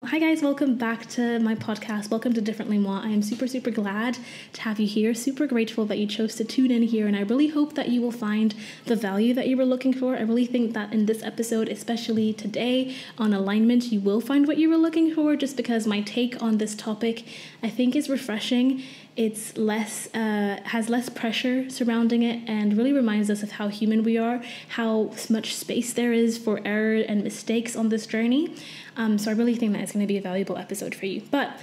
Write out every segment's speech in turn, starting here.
Hi guys, welcome back to my podcast. Welcome to Differently Moi. I am super glad to have you here. Super grateful that you chose to tune in here, and I really hope that you will find the value that you were looking for. I really think that in this episode, especially today on alignment, you will find what you were looking for, just because my take on this topic I think is refreshing. It's has less pressure surrounding it, and really reminds us of how human we are, how much space there is for error and mistakes on this journey. So I really think that it's going to be a valuable episode for you. But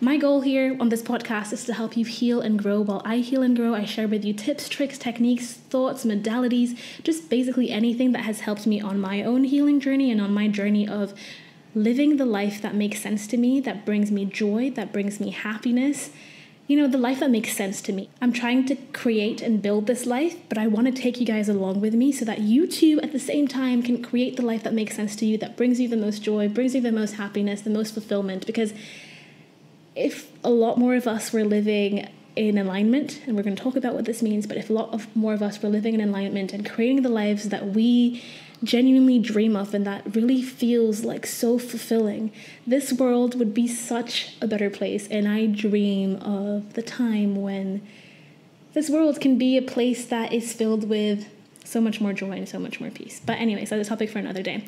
my goal here on this podcast is to help you heal and grow. While I heal and grow, I share with you tips, tricks, techniques, thoughts, modalities, just basically anything that has helped me on my own healing journey and on my journey of living the life that makes sense to me, that brings me joy, that brings me happiness. You know, the life that makes sense to me. I'm trying to create and build this life, but I want to take you guys along with me so that you too at the same time can create the life that makes sense to you, that brings you the most joy, brings you the most happiness, the most fulfillment. Because if a lot more of us were living in alignment, and we're going to talk about what this means, but if more of us were living in alignment and creating the lives that we genuinely dream of and that really feels like so fulfilling, this world would be such a better place. And I dream of the time when this world can be a place that is filled with so much more joy and so much more peace. But anyways, that's a topic for another day.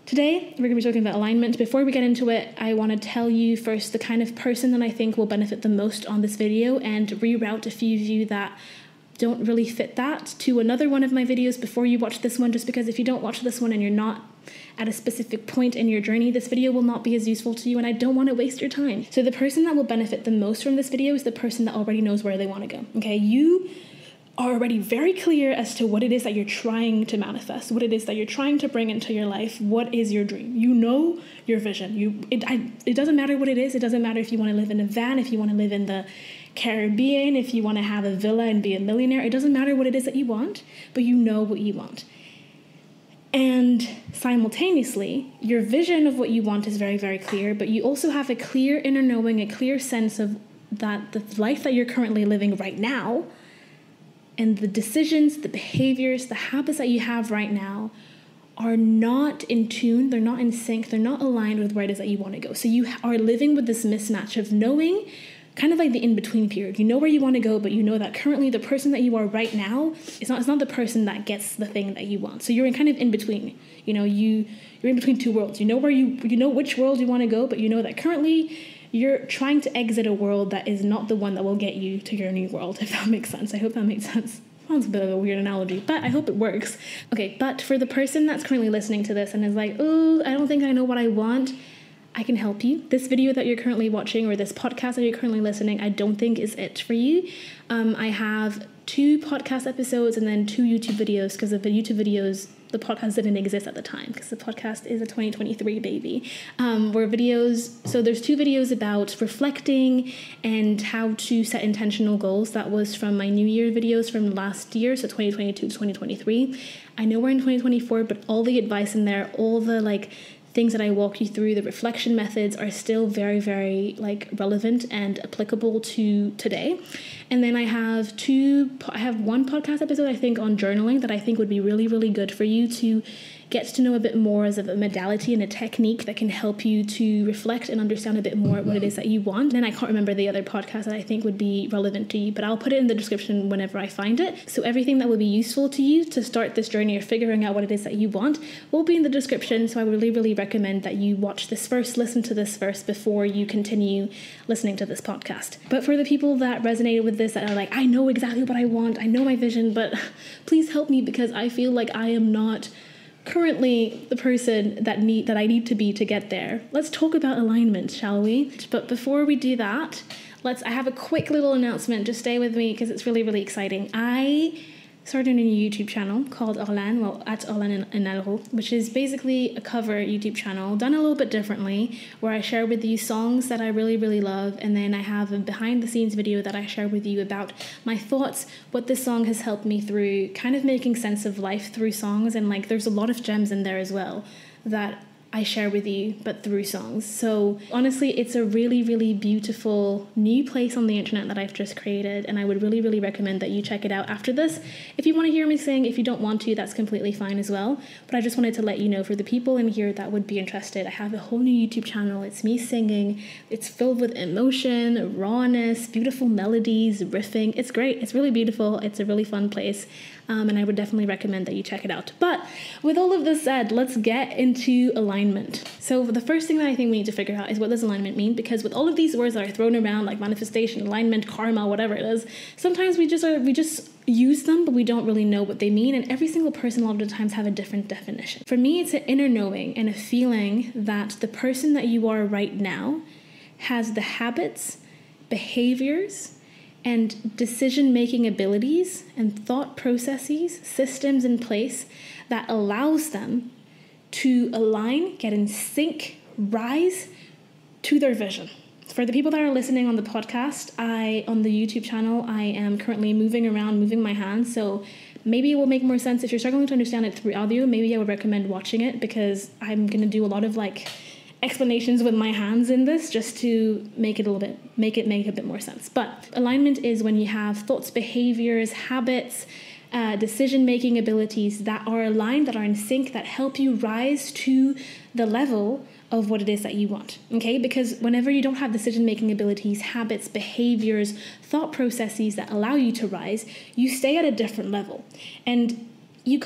Today, we're going to be talking about alignment. Before we get into it, I want to tell you first the kind of person that I think will benefit the most on this video, and reroute a few of you that don't really fit that to another one of my videos before you watch this one, just because if you don't watch this one and you're not at a specific point in your journey, this video will not be as useful to you, and I don't want to waste your time. So the person that will benefit the most from this video is the person that already knows where they want to go. Okay, you are already very clear as to what it is that you're trying to manifest, what it is that you're trying to bring into your life. What is your dream? You know your vision. It doesn't matter what it is. It doesn't matter if you want to live in a van, if you want to live in the Caribbean, if you want to have a villa and be a millionaire. It doesn't matter what it is that you want, but you know what you want. And simultaneously, your vision of what you want is very, very clear, but you also have a clear inner knowing, a clear sense of that the life that you're currently living right now, and the decisions, the behaviors, the habits that you have right now are not in tune, they're not in sync, they're not aligned with where it is that you want to go. So you are living with this mismatch of knowing, kind of like the in-between period. You know where you want to go, but you know that currently the person that you are right now is not the person that gets the thing that you want. So you're in kind of in between. You know, you're in between two worlds. You know you know which world you want to go, but you know that currently you're trying to exit a world that is not the one that will get you to your new world, if that makes sense. I hope that makes sense. Sounds a bit of a weird analogy, but I hope it works. Okay, but for the person that's currently listening to this and is like, oh, I don't think I know what I want, I can help you. This video that you're currently watching, or this podcast that you're currently listening, I don't think is it for you. I have 2 podcast episodes and then 2 YouTube videos, because of the YouTube videos, the podcast didn't exist at the time, because the podcast is a 2023 baby. Where videos, so there's 2 videos about reflecting and how to set intentional goals. That was from my New Year videos from last year, so 2022 to 2023. I know we're in 2024, but all the advice in there, all the things that I walk you through, the reflection methods are still very, very relevant and applicable to today. And then I have one podcast episode, I think, on journaling that I think would be really, really good for you to get to know a bit more as a modality and a technique that can help you to reflect and understand a bit more what it is that you want. And I can't remember the other podcast that I think would be relevant to you, but I'll put it in the description whenever I find it. So everything that will be useful to you to start this journey of figuring out what it is that you want will be in the description. So I would really, really recommend that you watch this first, listen to this first before you continue listening to this podcast. But for the people that resonated with this, that are like, I know exactly what I want, I know my vision, but please help me, because I feel like I am not currently the person that I need to be to get there. Let's talk about alignment, shall we? But before we do that, I have a quick little announcement. Just stay with me because it's really, really exciting. I started a new YouTube channel called Orlane, at Orlane, which is basically a cover YouTube channel done a little bit differently, where I share with you songs that I really, really love, and then I have a behind the scenes video that I share with you about my thoughts, what this song has helped me through, kind of making sense of life through songs, and there's a lot of gems in there as well that I share with you, but through songs. So honestly, it's a really, really beautiful new place on the internet that I've just created, and I would really, really recommend that you check it out after this. If you want to hear me sing, if you don't want to, that's completely fine as well. But I just wanted to let you know, for the people in here that would be interested, I have a whole new YouTube channel. It's me singing. It's filled with emotion, rawness, beautiful melodies, riffing. It's great. It's really beautiful. It's a really fun place. And I would definitely recommend that you check it out. But with all of this said, let's get into alignment. So the first thing that I think we need to figure out is, what does alignment mean? Because with all of these words that are thrown around, like manifestation, alignment, karma, whatever it is, sometimes we just use them, but we don't really know what they mean. And every single person a lot of the times have a different definition. For me, it's an inner knowing and a feeling that the person that you are right now has the habits, behaviors, and decision-making abilities and thought processes, systems in place that allows them to align, get in sync, rise to their vision. For the people that are listening on the podcast, on the YouTube channel, I am currently moving around, moving my hands, so maybe it will make more sense. If you're struggling to understand it through audio, maybe I would recommend watching it, because I'm going to do a lot of explanations with my hands in this, just to make it a bit more sense. But alignment is when you have thoughts, behaviors, habits, decision-making abilities that are aligned, that are in sync, that help you rise to the level of what it is that you want, okay? Because whenever you don't have decision-making abilities, habits, behaviors, thought processes that allow you to rise, you stay at a different level. And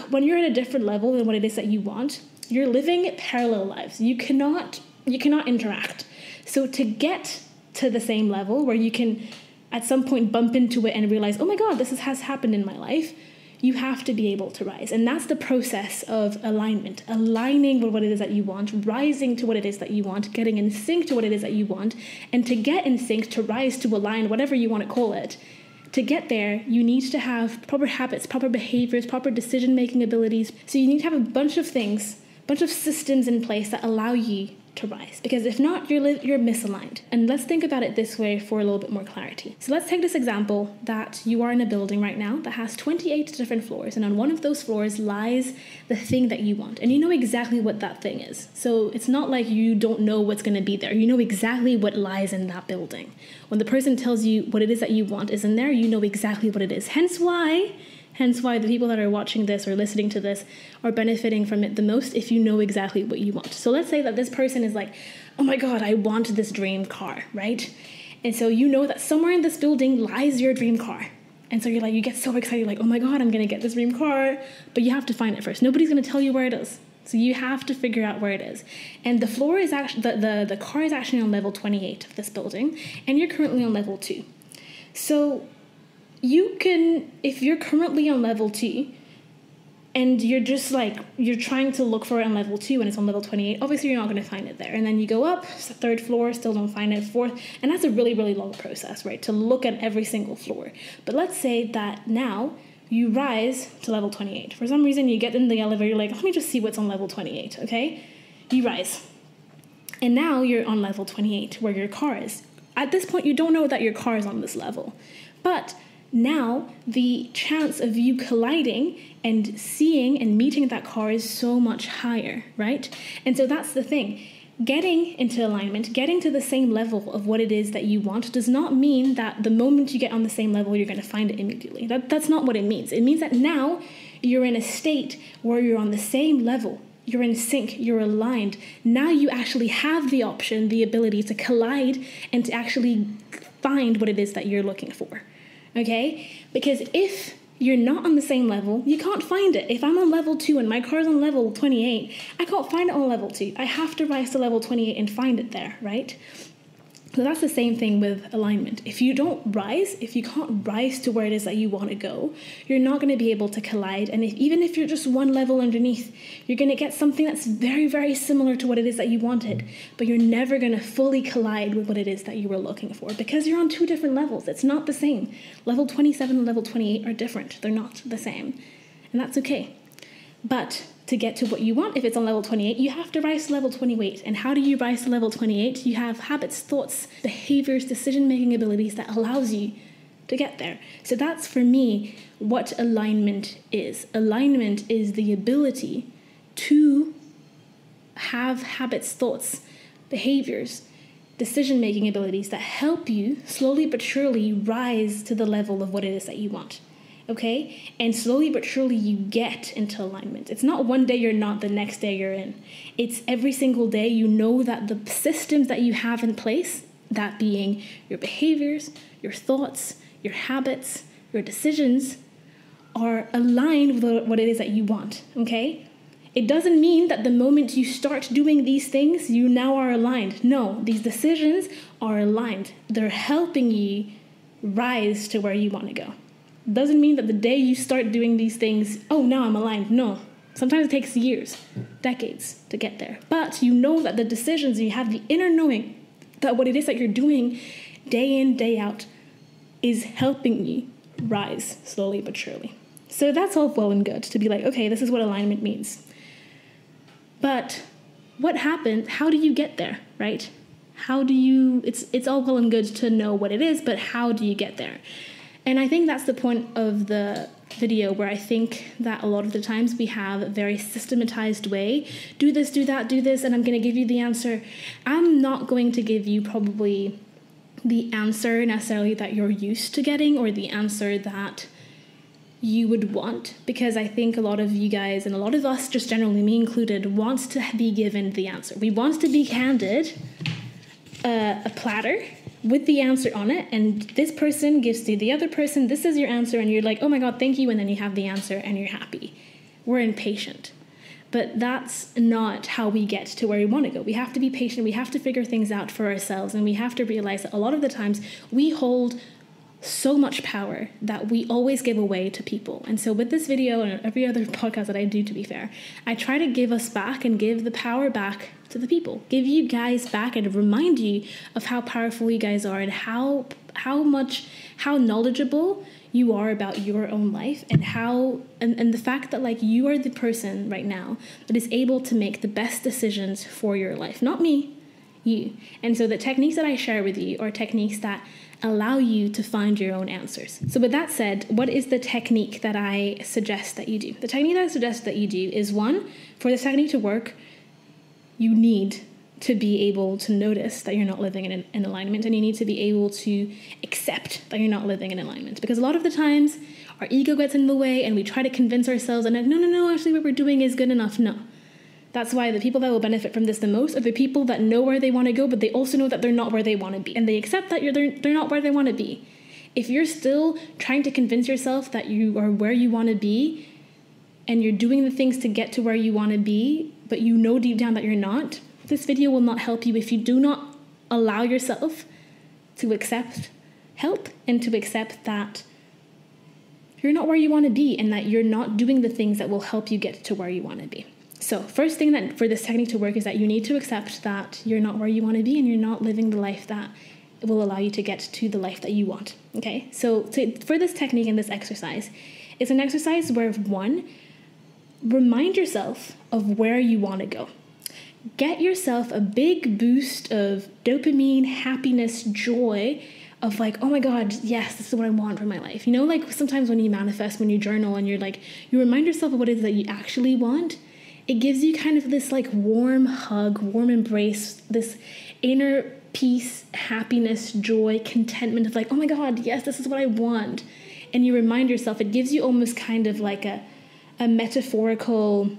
when you're at a different level than what it is that you want, you're living parallel lives. You cannot interact. So to get to the same level where you can at some point bump into it and realize, oh my God, this has happened in my life, you have to be able to rise. And that's the process of alignment, aligning with what it is that you want, rising to what it is that you want, getting in sync to what it is that you want. And to get in sync, to rise, to align, whatever you want to call it, to get there, you need to have proper habits, proper behaviors, proper decision-making abilities. So you need to have a bunch of things, bunch of systems in place that allow you to rise, because if not, you're misaligned. And let's think about it this way for a little bit more clarity. So let's take this example that you are in a building right now that has 28 different floors, and on one of those floors lies the thing that you want, and you know exactly what that thing is. So it's not like you don't know what's going to be there. You know exactly what lies in that building. When the person tells you what it is that you want is in there, you know exactly what it is. Hence why the people that are watching this or listening to this are benefiting from it the most, if you know exactly what you want. So let's say that this person is like, oh my God, I want this dream car, right? And so you know that somewhere in this building lies your dream car. And so you get so excited, like, oh my God, I'm going to get this dream car. But you have to find it first. Nobody's going to tell you where it is. So you have to figure out where it is. And the floor is actually, the car is actually on level 28 of this building, and you're currently on level 2. So you can, if you're currently on level 2 and you're just you're trying to look for it on level 2 and it's on level 28, obviously you're not going to find it there. And then you go up, it's the 3rd floor, still don't find it, 4th, and that's a really, really long process, right, to look at every single floor. But let's say that now you rise to level 28. For some reason, you get in the elevator, you're like, let me just see what's on level 28, okay? You rise. And now you're on level 28, where your car is. At this point, you don't know that your car is on this level. But now the chance of you colliding and seeing and meeting that car is so much higher, right? And so that's the thing. Getting into alignment, getting to the same level of what it is that you want, does not mean that the moment you get on the same level, you're going to find it immediately. That's not what it means. It means that now you're in a state where you're on the same level. You're in sync, you're aligned. Now you actually have the option, the ability to collide and to actually find what it is that you're looking for. Okay? Because if you're not on the same level, you can't find it. If I'm on level 2 and my car's on level 28, I can't find it on level 2. I have to rise to level 28 and find it there, right? So that's the same thing with alignment. If you don't rise, if you can't rise to where it is that you want to go, you're not going to be able to collide. And even if you're just one level underneath, you're going to get something that's very, very similar to what it is that you wanted, but you're never going to fully collide with what it is that you were looking for, because you're on 2 different levels. It's not the same. Level 27 and level 28 are different. They're not the same. And that's okay. But to get to what you want, if it's on level 28, you have to rise to level 28. And how do you rise to level 28? You have habits, thoughts, behaviors, decision-making abilities that allows you to get there. So that's, for me, what alignment is. Alignment is the ability to have habits, thoughts, behaviors, decision-making abilities that help you slowly but surely rise to the level of what it is that you want. Okay? And slowly but surely you get into alignment. It's not one day you're not, the next day you're in. It's every single day you know that the systems that you have in place, that being your behaviors, your thoughts, your habits, your decisions, are aligned with what it is that you want. Okay? It doesn't mean that the moment you start doing these things, you now are aligned. No, these decisions are aligned. They're helping you rise to where you want to go. Doesn't mean that the day you start doing these things, oh, now I'm aligned. No. Sometimes it takes years, decades to get there. But you know that the decisions, you have the inner knowing that what it is that you're doing day in, day out is helping you rise slowly but surely. So that's all well and good to be like, okay, this is what alignment means. But what happened? How do you get there, right? How do you, it's all well and good to know what it is, but how do you get there? And I think that's the point of the video, where I think that a lot of the times we have a very systematized way. Do this, do that, do this, and I'm going to give you the answer. I'm not going to give you probably the answer necessarily that you're used to getting, or the answer that you would want, because I think a lot of you guys, and a lot of us, just generally me included, wants to be given the answer. We want to be handed a platter with the answer on it, and this person gives to the other person, this is your answer, and you're like, oh my god, thank you, and then you have the answer and you're happy. We're impatient. But that's not how we get to where we want to go. We have to be patient, we have to figure things out for ourselves, and we have to realize that a lot of the times we hold so much power that we always give away to people. And so with this video and every other podcast that I do, to be fair, I try to give us back and give the power back to the people, give you guys back and remind you of how powerful you guys are, and how knowledgeable you are about your own life, and how and the fact that like you are the person right now that is able to make the best decisions for your life, not me, you. And so the techniques that I share with you are techniques that allow you to find your own answers. So with that said, what is the technique that I suggest that you do? The technique that I suggest that you do is, one, for this technique to work, you need to be able to notice that you're not living in alignment, and you need to be able to accept that you're not living in alignment. Because a lot of the times our ego gets in the way and we try to convince ourselves, and no, actually what we're doing is good enough. No. That's why the people that will benefit from this the most are the people that know where they want to go, but they also know that they're not where they want to be. And they accept that they're not where they want to be. If you're still trying to convince yourself that you are where you want to be, and you're doing the things to get to where you want to be, but you know deep down that you're not, this video will not help you if you do not allow yourself to accept help and to accept that you're not where you want to be, and that you're not doing the things that will help you get to where you want to be. So first thing that for this technique to work is that you need to accept that you're not where you want to be, and you're not living the life that will allow you to get to the life that you want. Okay, so for this technique and this exercise, it's an exercise where, one, remind yourself of where you want to go. Get yourself a big boost of dopamine, happiness, joy, of like, oh my god, yes, this is what I want for my life. You know, like sometimes when you manifest, when you journal, and you're like, you remind yourself of what it is that you actually want, it gives you kind of this like warm hug, warm embrace, this inner peace, happiness, joy, contentment of like, oh my god, yes, this is what I want. And you remind yourself, it gives you almost kind of like a metaphorical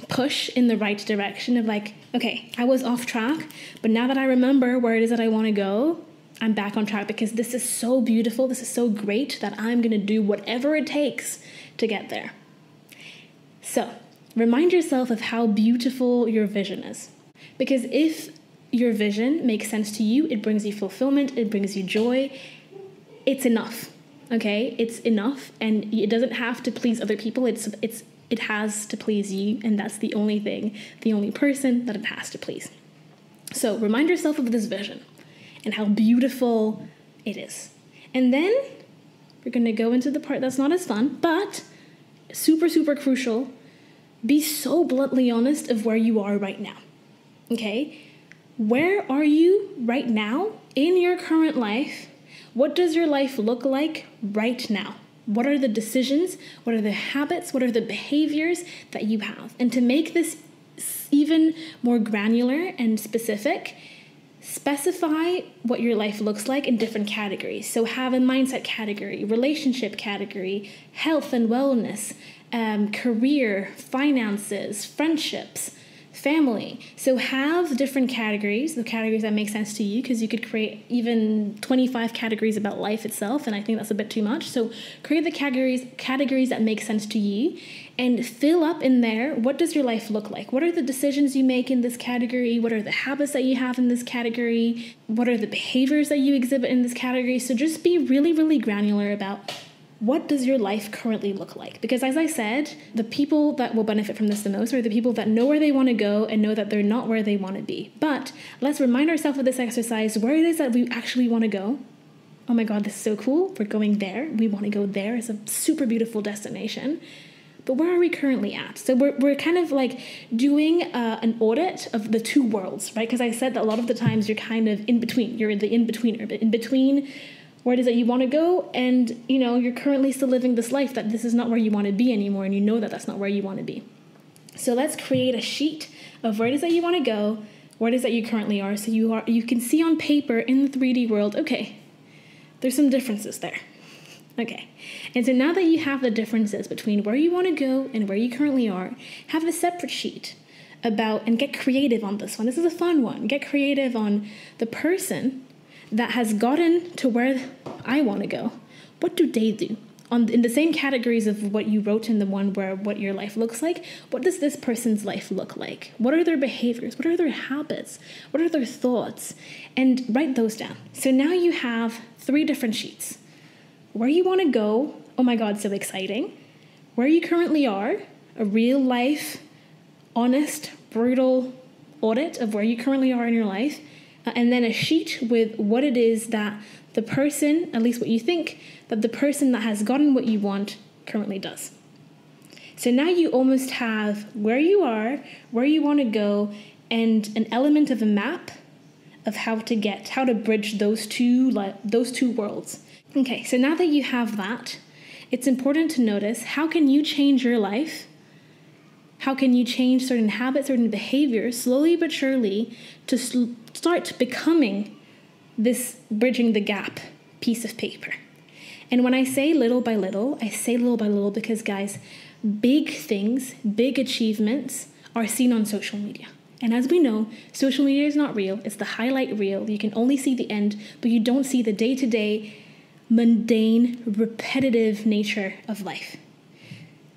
push in the right direction of like, okay, I was off track, but now that I remember where it is that I want to go, I'm back on track, because this is so beautiful, this is so great, that I'm going to do whatever it takes to get there. So remind yourself of how beautiful your vision is. Because if your vision makes sense to you, it brings you fulfillment, it brings you joy, it's enough, okay? It's enough, and it doesn't have to please other people. It has to please you, and that's the only thing, the only person that it has to please. So remind yourself of this vision and how beautiful it is. And then we're going to go into the part that's not as fun, but super, super crucial. Be so bluntly honest of where you are right now, okay? Where are you right now in your current life? What does your life look like right now? What are the decisions? What are the habits? What are the behaviors that you have? And to make this even more granular and specific, specify what your life looks like in different categories. So have a mindset category, relationship category, health and wellness, career, finances, friendships, family. So have different categories, the categories that make sense to you, because you could create even 25 categories about life itself, and I think that's a bit too much. So create the categories that make sense to you, and fill up in there, what does your life look like? What are the decisions you make in this category? What are the habits that you have in this category? What are the behaviors that you exhibit in this category? So just be really, really granular about what does your life currently look like? Because as I said, the people that will benefit from this the most are the people that know where they want to go and know that they're not where they want to be. But let's remind ourselves of this exercise, where it is that we actually want to go. Oh my God, this is so cool. We're going there. We want to go there. It's a super beautiful destination. But where are we currently at? So we're kind of like doing an audit of the two worlds, right? Because I said that a lot of the times you're kind of in between. You're the in-betweener, but in between where it is that you want to go, and you're currently still living this life that this is not where you want to be anymore, and you know that that's not where you want to be. So let's create a sheet of where it is that you want to go, where it is that you currently are, so you can see on paper in the 3D world, okay, there's some differences there. Okay, and so now that you have the differences between where you want to go and where you currently are, have a separate sheet about, and get creative on this one. This is a fun one. Get creative on the person that has gotten to where I want to go. What do they do? In the same categories of what you wrote in the one where what your life looks like, what does this person's life look like? What are their behaviors? What are their habits? What are their thoughts? And write those down. So now you have 3 different sheets. Where you want to go, oh my God, so exciting. Where you currently are, a real life, honest, brutal audit of where you currently are in your life, and then a sheet with what it is that the person, at least what you think, that the person that has gotten what you want currently does. So now you almost have where you are, where you want to go, and an element of a map of how to bridge those two worlds. Okay, so now that you have that, it's important to notice, how can you change your life? How can you change certain habits, certain behaviors, slowly but surely, to start becoming this bridging the gap piece of paper? And when I say little by little, I say little by little because, guys, big things, big achievements are seen on social media. And as we know, social media is not real. It's the highlight reel. You can only see the end, but you don't see the day-to-day, mundane, repetitive nature of life.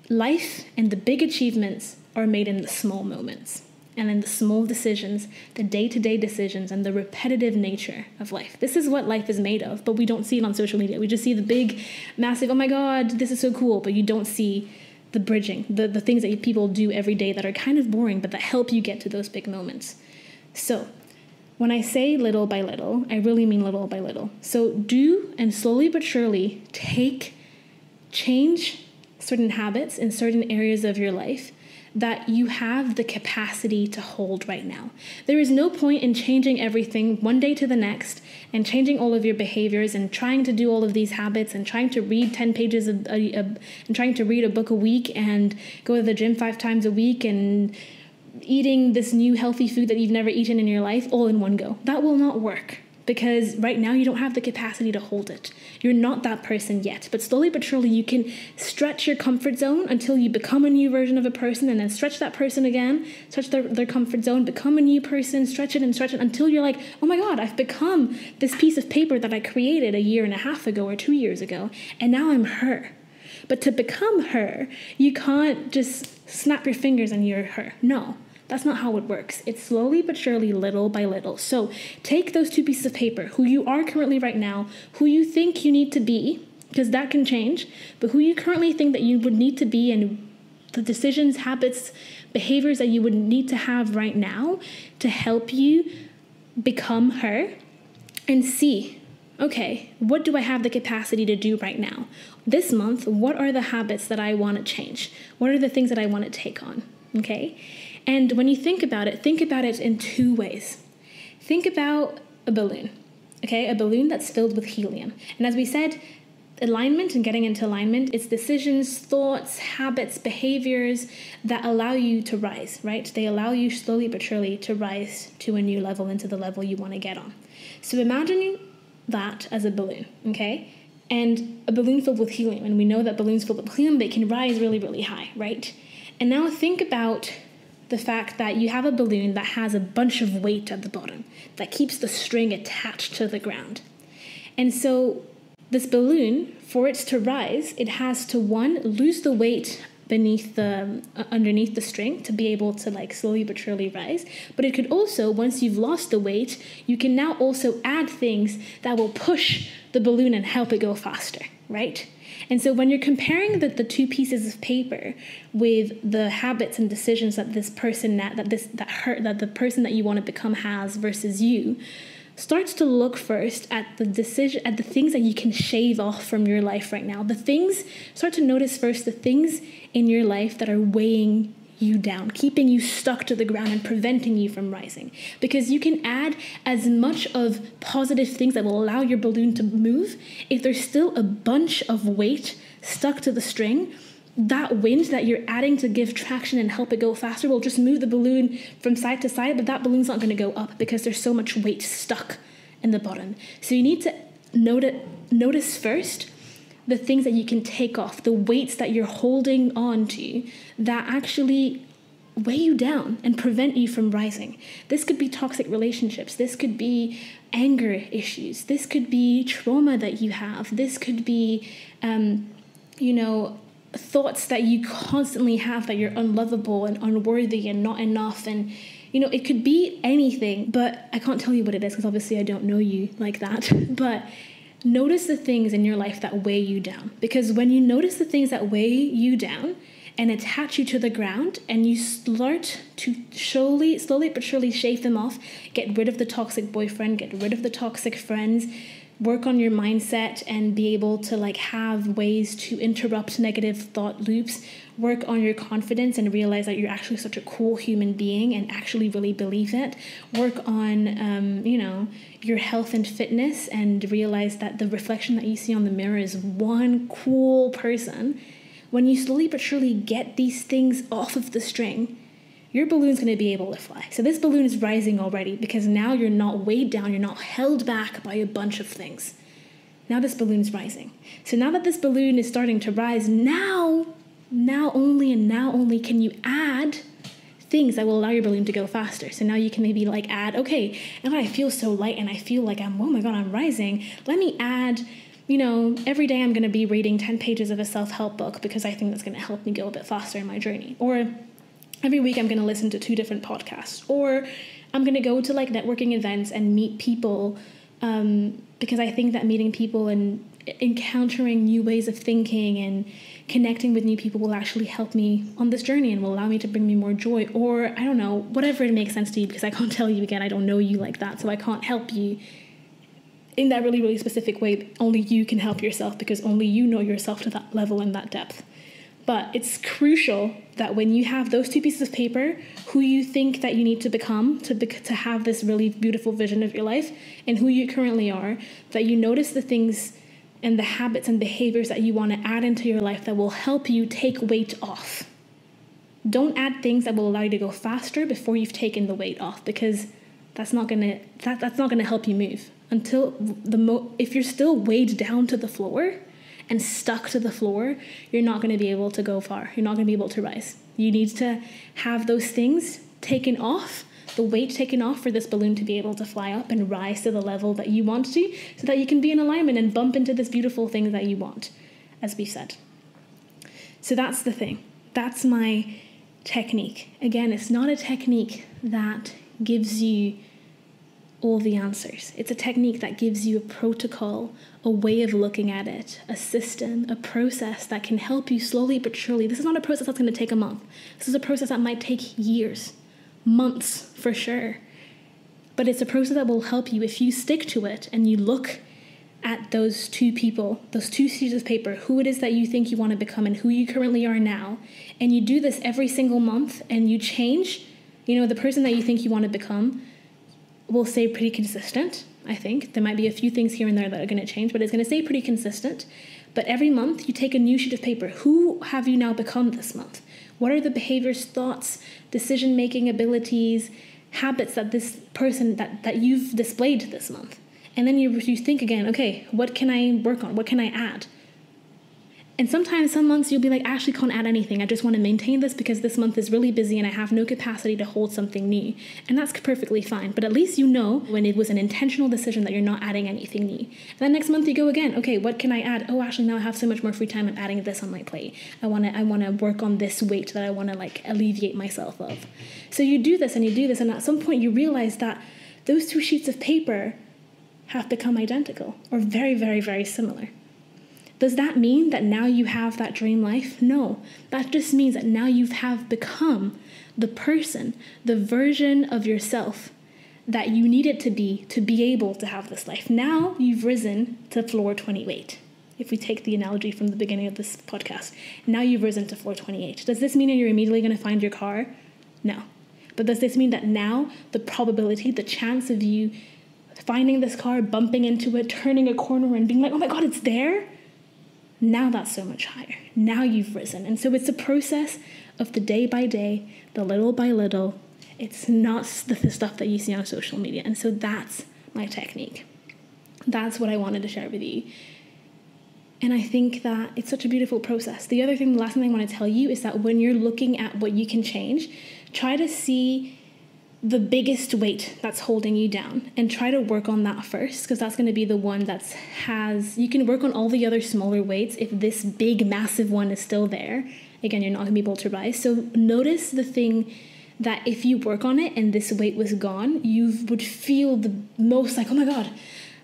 Life and the big achievements are made in the small moments and in the small decisions, the day-to-day decisions, and the repetitive nature of life. This is what life is made of, but we don't see it on social media. We just see the big, massive, oh my God, this is so cool, but you don't see the bridging, the things that people do every day that are kind of boring, but that help you get to those big moments. So when I say little by little, I really mean little by little. So do, and slowly but surely, change certain habits in certain areas of your life that you have the capacity to hold right now. There is no point in changing everything one day to the next and changing all of your behaviors and trying to do all of these habits and trying to read 10 pages and trying to read a book a week and go to the gym 5 times a week and eating this new healthy food that you've never eaten in your life all in one go. That will not work. Because right now you don't have the capacity to hold it. You're not that person yet. But slowly but surely you can stretch your comfort zone until you become a new version of a person, and then stretch that person again, stretch their comfort zone, become a new person, stretch it until you're like, oh my God, I've become this piece of paper that I created 1.5 years ago or 2 years ago, and now I'm her. But to become her, you can't just snap your fingers and you're her. No. That's not how it works. It's slowly but surely, little by little. So take those 2 pieces of paper, who you are currently right now, who you think you need to be, because that can change, but who you currently think that you would need to be, and the decisions, habits, behaviors that you would need to have right now to help you become her, and see, okay, what do I have the capacity to do right now? This month, what are the habits that I want to change? What are the things that I want to take on? Okay? And when you think about it in 2 ways. Think about a balloon, okay? A balloon that's filled with helium. And as we said, alignment and getting into alignment, it's decisions, thoughts, habits, behaviors that allow you to rise, right? They allow you slowly but surely to rise to a new level, into the level you want to get on. So imagine that as a balloon, okay? And a balloon filled with helium. And we know that balloons filled with helium, they can rise really, really high, right? And now think about the fact that you have a balloon that has a bunch of weight at the bottom that keeps the string attached to the ground. And so this balloon, for it to rise, it has to, one, lose the weight underneath the string to be able to like slowly but surely rise. But it could also, once you've lost the weight, you can now also add things that will push the balloon and help it go faster, right? And so when you're comparing the two pieces of paper with the habits and decisions that this person that the person that you want to become has versus you, starts to look first at the things that you can shave off from your life right now. Start to notice first the things in your life that are weighing you down, keeping you stuck to the ground and preventing you from rising. Because you can add as much of positive things that will allow your balloon to move. If there's still a bunch of weight stuck to the string, that wind that you're adding to give traction and help it go faster will just move the balloon from side to side, but that balloon's not going to go up because there's so much weight stuck in the bottom. So you need to notice first the things that you can take off, the weights that you're holding on to that actually weigh you down and prevent you from rising. This could be toxic relationships. This could be anger issues. This could be trauma that you have. This could be, thoughts that you constantly have that you're unlovable and unworthy and not enough. And, it could be anything, but I can't tell you what it is because obviously I don't know you like that. But notice the things in your life that weigh you down. Because when you notice the things that weigh you down and attach you to the ground and you start to slowly but surely shave them off, get rid of the toxic boyfriend, get rid of the toxic friends, work on your mindset and be able to have ways to interrupt negative thought loops, work on your confidence and realize that you're actually such a cool human being and actually really believe it, work on, your health and fitness and realize that the reflection that you see on the mirror is one cool person. When you slowly but surely get these things off of the string, your balloon's going to be able to fly. So this balloon is rising already because now you're not weighed down, you're not held back by a bunch of things. Now this balloon's rising. So now that this balloon is starting to rise, now only can you add things that will allow your balloon to go faster. So now you can maybe add, okay, now that I feel so light and I feel like I'm rising, let me add, every day I'm going to be reading 10 pages of a self-help book because I think that's going to help me go a bit faster in my journey. Or every week I'm going to listen to 2 different podcasts, or I'm going to go to networking events and meet people because I think that meeting people and encountering new ways of thinking and connecting with new people will actually help me on this journey and will allow me to bring me more joy. Or I don't know, whatever it makes sense to you, because I can't tell you, again, I don't know you like that, so I can't help you in that really, really specific way. Only you can help yourself because only you know yourself to that level and that depth. But it's crucial that when you have those 2 pieces of paper, who you think that you need to become to have this really beautiful vision of your life and who you currently are, that you notice the things and the habits and behaviors that you want to add into your life that will help you take weight off. Don't add things that will allow you to go faster before you've taken the weight off, because that's not gonna help you move. If you're still weighed down to the floor and stuck to the floor, you're not going to be able to go far. You're not going to be able to rise. You need to have those things taken off, the weight taken off for this balloon to be able to fly up and rise to the level that you want to, so that you can be in alignment and bump into this beautiful thing that you want, as we've said. So that's the thing. That's my technique. Again, it's not a technique that gives you all the answers. It's a technique that gives you a protocol, a way of looking at it, a system, a process that can help you slowly but surely. This is not a process that's going to take a month. This is a process that might take years, months for sure. But it's a process that will help you if you stick to it and you look at those 2 people, those 2 sheets of paper, who it is that you think you want to become and who you currently are now. And you do this every single month and you change, the person that you think you want to become will stay pretty consistent, I think. There might be a few things here and there that are going to change, but it's going to stay pretty consistent. But every month you take a new sheet of paper. Who have you now become this month? What are the behaviors, thoughts, decision-making abilities, habits that this person, that you've displayed this month? And then you think again, okay, what can I work on? What can I add? And sometimes, some months you'll be like, I actually can't add anything. I just want to maintain this because this month is really busy and I have no capacity to hold something new. And that's perfectly fine. But at least you know when it was an intentional decision that you're not adding anything new. And then next month you go again, okay, what can I add? Oh, actually now I have so much more free time. I'm adding this on my plate. I want to work on this weight that I want to like alleviate myself of. So you do this and you do this. And at some point you realize that those two sheets of paper have become identical or very, very, very similar. Does that mean that now you have that dream life? No, that just means that now you have become the person, the version of yourself that you needed to be able to have this life. Now you've risen to floor 28. If we take the analogy from the beginning of this podcast, now you've risen to floor 28. Does this mean that you're immediately going to find your car? No. But does this mean that now the probability, the chance of you finding this car, bumping into it, turning a corner and being like, oh my God, it's there? Now that's so much higher. Now you've risen. And so it's a process of the day by day, the little by little. It's not the stuff that you see on social media. And so that's my technique. That's what I wanted to share with you. And I think that it's such a beautiful process. The last thing I want to tell you is that when you're looking at what you can change, try to see the biggest weight that's holding you down and try to work on that first, because that's going to be the one you can work on all the other smaller weights if this big massive one is still there. Again, you're not going to be able to rise. So notice the thing that if you work on it and this weight was gone, you would feel the most like, oh my God,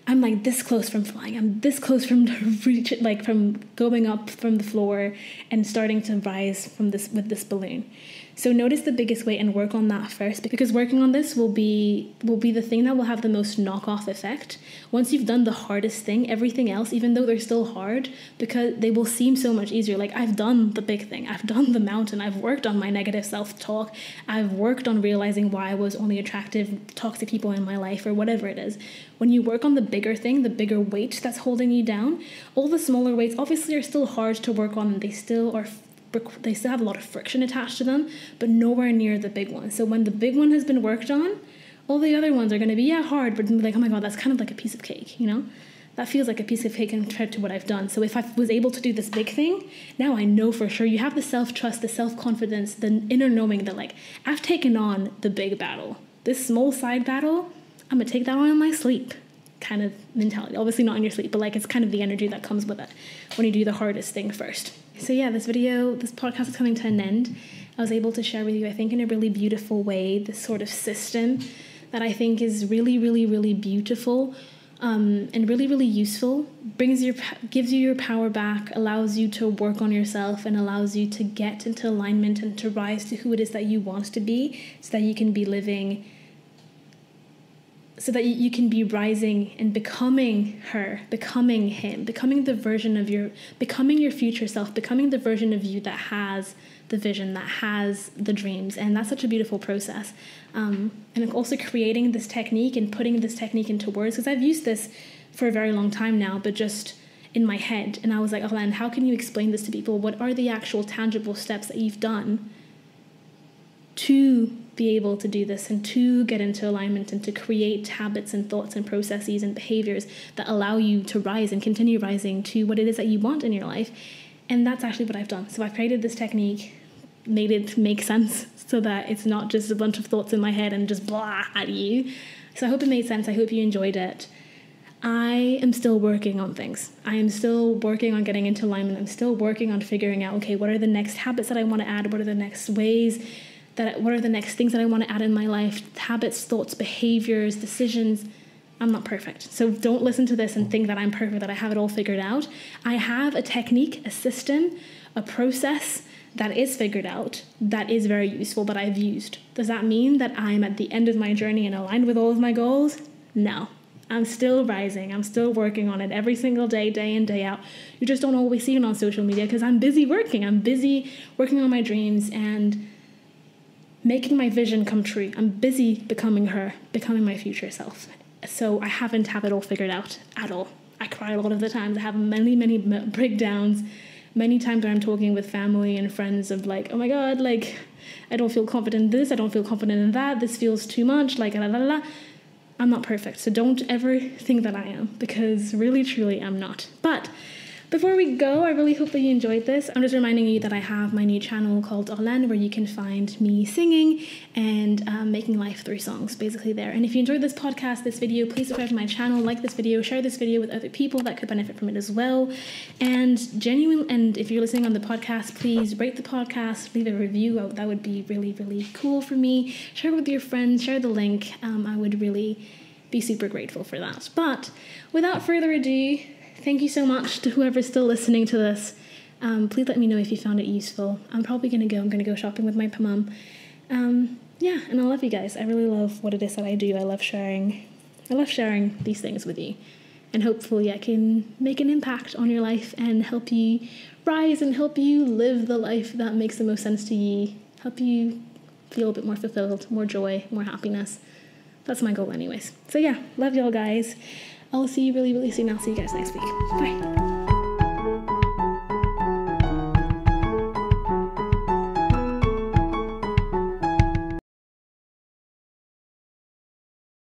I'm like this close from flying. I'm this close from reach it, like from going up from the floor and starting to rise from this with this balloon. So notice the biggest weight and work on that first, because working on this will be the thing that will have the most knock-off effect. Once you've done the hardest thing, everything else, even though they're still hard, because they will seem so much easier. Like, I've done the big thing. I've done the mountain. I've worked on my negative self-talk. I've worked on realizing why I was only attractive, toxic people in my life, or whatever it is. When you work on the bigger thing, the bigger weight that's holding you down, all the smaller weights obviously are still hard to work on, and they still have a lot of friction attached to them, but nowhere near the big one. So when the big one has been worked on, all the other ones are going to be, hard, but like, oh my God, that's kind of like a piece of cake, you know? That feels like a piece of cake compared to what I've done. So if I was able to do this big thing, now I know for sure. You have the self-trust, the self-confidence, the inner knowing that, like, I've taken on the big battle. This small side battle, I'm going to take that on in my sleep kind of mentality. Obviously not in your sleep, but like it's kind of the energy that comes with it when you do the hardest thing first. So yeah, this podcast is coming to an end. I was able to share with you, I think in a really beautiful way, this sort of system that I think is really, really, really beautiful and really, really useful. Gives you your power back, allows you to work on yourself, and allows you to get into alignment and to rise to who it is that you want to be, so that you can be living, so that you can be rising and becoming her, becoming him, becoming your future self, becoming the version of you that has the vision, that has the dreams. And that's such a beautiful process. And also creating this technique and putting this technique into words, because I've used this for a very long time now, but just in my head. And I was like, Orlane, how can you explain this to people? What are the actual tangible steps that you've done to be able to do this and to get into alignment and to create habits and thoughts and processes and behaviors that allow you to rise and continue rising to what it is that you want in your life? And that's actually what I've done. So I've created this technique, made it make sense so that it's not just a bunch of thoughts in my head and just blah at you. So I hope it made sense. I hope you enjoyed it. I am still working on things. I am still working on getting into alignment. I'm still working on figuring out, okay, what are the next habits that I want to add? What are the next what are the next things that I want to add in my life? Habits, thoughts, behaviors, decisions. I'm not perfect. So don't listen to this and think that I'm perfect, that I have it all figured out. I have a technique, a system, a process that is figured out, that is very useful, that I've used. Does that mean that I'm at the end of my journey and aligned with all of my goals? No. I'm still rising. I'm still working on it every single day, day in, day out. You just don't always see it on social media because I'm busy working. I'm busy working on my dreams and making my vision come true. I'm busy becoming her, becoming my future self. So I haven't have it all figured out at all. I cry a lot of the times. I have many breakdowns. Many times where I'm talking with family and friends of like, oh my God, like, I don't feel confident in this, I don't feel confident in that, this feels too much, like, la la la. I'm not perfect, so don't ever think that I am, because really, truly, I'm not. But before we go, I really hope that you enjoyed this. I'm just reminding you that I have my new channel called Orlane, where you can find me singing and making life through songs, basically there. And if you enjoyed this podcast, this video, please subscribe to my channel, like this video, share this video with other people that could benefit from it as well. And if you're listening on the podcast, please rate the podcast, leave a review. That would be really, really cool for me. Share it with your friends, share the link. I would really be super grateful for that. But without further ado, thank you so much to whoever's still listening to this. Please let me know if you found it useful. I'm probably going to go. I'm going to go shopping with my mum. Yeah, and I love you guys. I really love what it is that I do. I love sharing these things with you. And hopefully I can make an impact on your life and help you rise and help you live the life that makes the most sense to you. Help you feel a bit more fulfilled, more joy, more happiness. That's my goal anyways. So yeah, love y'all guys. I'll see you really, really soon. I'll see you guys next week. Bye.